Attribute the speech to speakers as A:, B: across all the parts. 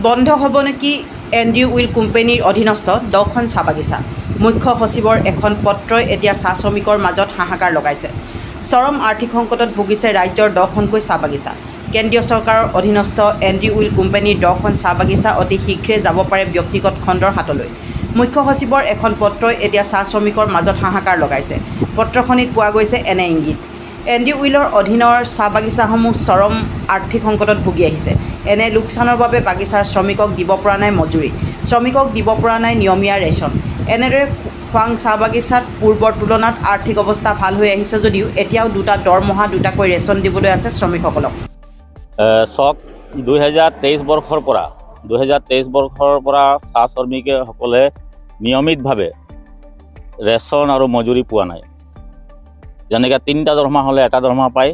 A: বন্ধ হ'ব নেকি এণ্ড্ৰিউ উইল কোম্পানীৰ অধীনস্থ 10খন চাহ বাগিচা। মুখ্য সচিবৰ এখন পত্ৰই এতিয়া চাহ শ্ৰমিকৰ মাজত হাহাকাৰ লগাইছে। চৰম আৰ্থিক সংকটত ভুগিছে ৰাজ্যৰ 10খনকৈ চাহ বাগিচা। কেন্দ্ৰীয় চৰকাৰৰ অধীনস্থ এণ্ড্ৰিউ উইল কোম্পানীৰ 10খন চাহ বাগিচা অতি শীঘ্ৰে যাব পাৰে ব্যক্তিগত খণ্ডৰ হাতলৈ। মুখ্য সচিবৰ এখন পত্ৰই এতিয়া চাহ শ্ৰমিকৰ মাজত হাহাকাৰ লগাইছে। পত্ৰখনিত পোৱা গৈছে এনে ইংগিত। এণ্ড্ৰিউ উইলৰ অধীনৰ চাহ বাগিচাসমূহ চৰম আৰ্থিক সংকটত ভুগি আহিছে। এনে লোকচানৰ বাবে বাগিচাৰ শ্ৰমিকক দিব পৰা নাই মজুৰি, শ্ৰমিকক দিব পৰা নাই নিয়মীয়া ৰেচন। এনেদৰে খোৱাং চাহ বাগিচাত পূৰ্বৰ তুলনাত আৰ্থিক অৱস্থা ভাল হৈ আহিছে যদিও এতিয়াও দুটা দৰমহা দুটাকৈ ৰেচন দিবলৈ আছে শ্ৰমিকসকলক।
B: চক 2023 বৰ্ষৰ পৰা চাহ শ্ৰমিকসকলে নিয়মিতভাৱে ৰেচন আৰু মজুৰি পোৱা নাই। যেনেকৈ 3টা দৰমহা হ'লে 1টা দৰমহা পায়,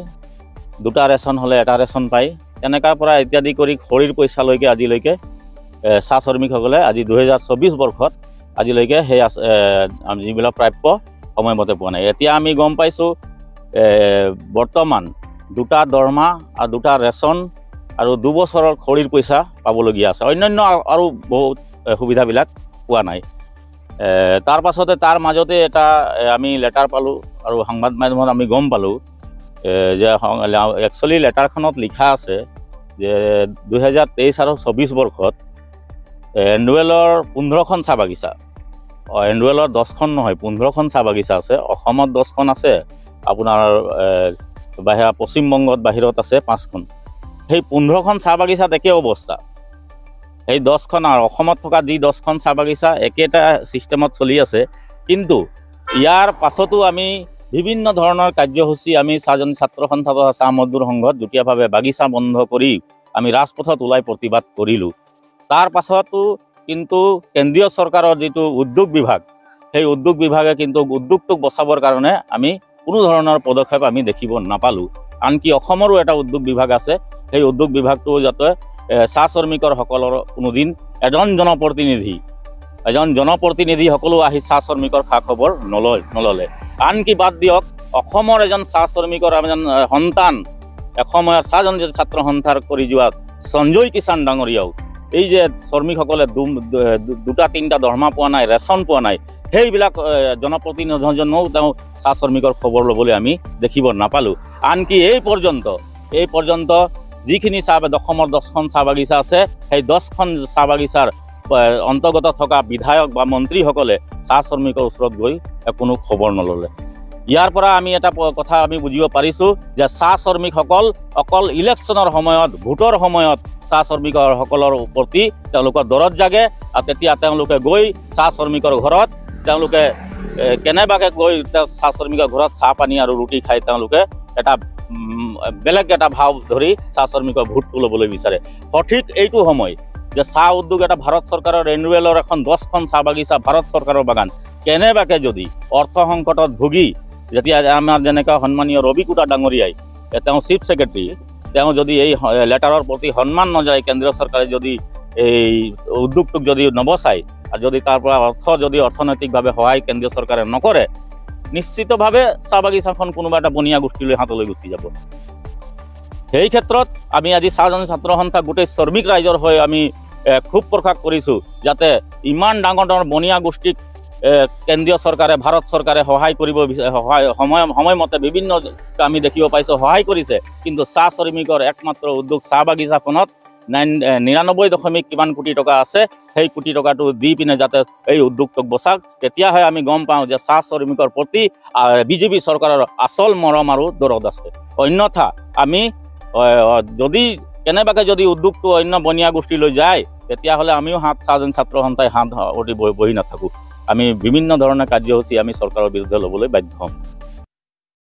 B: 2টা ৰেচন হ'লে 1টা ৰেচন পায়। তেনেকাৰ পৰা ইত্যাদি কৰি খৰিৰ পইচালৈকে আজিলৈকে চাহ শ্ৰমিকসকলে আজি 2024 বৰ্ষত আজিলৈকে সেই যিবিলাক প্ৰাপ্য সময়মতে পোৱা নাই। এতিয়া আমি গম পাইছোঁ বৰ্তমান 2টা দৰমহা আৰু 2টা ৰেচন আৰু 2 বছৰৰ খৰিৰ পইচা পাবলগীয়া আছে। অন্যান্য আৰু বহুত সুবিধাবিলাক পোৱা নাই। তাৰ পাছতে তাৰ মাজতে এটা আমি লেটাৰ পালোঁ আৰু সংবাদ মাধ্যমত আমি গম পালোঁ যে একচুৱেলি লেটাৰখনত লিখা আছে যে 2023 আৰু 24 বৰ্ষত এণ্ডুৱেলৰ 15খন চাহ বাগিচা, এণ্ডুৱেলৰ 10খন নহয় 15খন চাহ বাগিচা আছে। অসমত 10খন আছে, আপোনাৰ পশ্চিমবংগত বাহিৰত আছে 5খন। সেই 15খন চাহ বাগিচাত একে অৱস্থা। সেই 10খন আৰু অসমত থকা যি 10খন চাহ বাগিচা একেটা ছিষ্টেমত চলি আছে। কিন্তু ইয়াৰ পাছতো আমি বিভিন্ন ধৰণৰ কাৰ্যসূচী আমি চাহজন ছাত্ৰ সন্থা তথা চাহ মজদুৰ সংঘত যুটীয়াভাৱে বাগিচা বন্ধ কৰি আমি ৰাজপথত ওলাই প্ৰতিবাদ কৰিলোঁ। তাৰ পাছতো কিন্তু কেন্দ্ৰীয় চৰকাৰৰ যিটো উদ্যোগ বিভাগ, সেই উদ্যোগ বিভাগে কিন্তু উদ্যোগটোক বচাবৰ কাৰণে আমি কোনো ধৰণৰ পদক্ষেপ আমি দেখিব নাপালোঁ। আনকি অসমৰো এটা উদ্যোগ বিভাগ আছে, সেই উদ্যোগ বিভাগটো যাতে চাহ শ্ৰমিকৰসকলৰ কোনোদিন এজন জনপ্ৰতিনিধিসকলো আহি চাহ শ্ৰমিকৰ খা খবৰ নললে। আনকি বাদ দিয়ক, অসমৰ এজন চাহ শ্ৰমিকৰ এজন সন্তান, এসময়ৰ চাহজন ছাত্ৰ সন্থাৰ কৰি যোৱা সঞ্জয় কিষাণ ডাঙৰীয়াও এই যে শ্ৰমিকসকলে 2টা 3টা দৰমহা পোৱা নাই, ৰেচন পোৱা নাই, সেইবিলাক জনপ্ৰতিনিধিজনেও তেওঁ চাহ শ্ৰমিকৰ খবৰ ল'বলৈ আমি দেখিব নাপালোঁ। আনকি এই পৰ্যন্ত যিখিনি অসমৰ 10খন চাহ বাগিচা আছে, সেই 10খন চাহ বাগিচাৰ অন্তৰ্গত থকা বিধায়ক বা মন্ত্ৰীসকলে চাহ শ্ৰমিকৰ ওচৰত গৈ কোনো খবৰ নল'লে। ইয়াৰ পৰা আমি এটা কথা আমি বুজিব পাৰিছোঁ যে চাহ শ্ৰমিকসকল অকল ইলেকশ্যনৰ সময়ত, ভোটৰ সময়ত চাহ শ্ৰমিকসকলৰ প্ৰতি তেওঁলোকৰ দৰদ জাগে। আৰু তেতিয়া তেওঁলোকে গৈ চাহ শ্ৰমিকৰ ঘৰত তেওঁলোকে কেনেবাকৈ গৈ চাহ শ্ৰমিকৰ ঘৰত চাহ পানী আৰু ৰুটি খাই তেওঁলোকে এটা বেলেগ এটা ভাৱ ধৰি চাহ শ্ৰমিকৰ ভোটটো ল'বলৈ বিচাৰে। সঠিক এইটো সময় যে চাহ উদ্যোগ এটা ভাৰত চৰকাৰৰ এণ্ডুৱেলৰ এখন 10খন চাহ বাগিচা ভাৰত চৰকাৰৰ বাগান কেনেবাকৈ যদি অৰ্থ সংকটত ভুগি যেতিয়া আমাৰ যেনেকৈ সন্মানীয় ৰবি কুটা ডাঙৰীয়াই, তেওঁ চিফ ছেক্ৰেটাৰী, তেওঁ যদি এই লেটাৰৰ প্ৰতি সন্মান নজনায়, কেন্দ্ৰীয় চৰকাৰে যদি এই উদ্যোগটোক যদি নবচায় আৰু যদি তাৰ পৰা অৰ্থনৈতিকভাৱে সহায় কেন্দ্ৰীয় চৰকাৰে নকৰে, নিশ্চিতভাৱে চাহ বাগিচাখন কোনোবা এটা বনিয়া গোষ্ঠীলৈ হাতলৈ গুচি যাব। সেই ক্ষেত্ৰত আমি আজি চাহজন ছাত্ৰ সন্থা গোটেই শ্ৰমিক ৰাইজৰ হৈ আমি ক্ষোভ প্ৰকাশ কৰিছোঁ যাতে ইমান ডাঙৰ বনিয়া গোষ্ঠীক কেন্দ্ৰীয় চৰকাৰে, ভাৰত চৰকাৰে সহায় কৰিব সময়মতে বিভিন্ন আমি দেখিব পাইছোঁ সহায় কৰিছে। কিন্তু চাহ শ্ৰমিকৰ একমাত্ৰ উদ্যোগ চাহ বাগিচাখনত 99 কিমান কোটি টকা আছে, সেই কোটি টকাটো দি পিনে যাতে এই উদ্যোগটোক বচাওক। তেতিয়াহে আমি গম পাওঁ যে চাহ শ্ৰমিকৰ প্ৰতি বিজেপি চৰকাৰৰ আচল মৰম আৰু দৰদ আছে। অন্যথা আমি যদি কেনেবাকৈ যদি উদ্যোগটো অন্য বনিয়া গোষ্ঠীলৈ যায়, তেতিয়াহ'লে আমিও চাহজন ছাত্ৰ সন্থাই হাত অতি বহি নাথাকোঁ। আমি বিভিন্ন ধৰণৰ কাৰ্যসূচী আমি চৰকাৰৰ বিৰুদ্ধে ল'বলৈ বাধ্য হ'ম।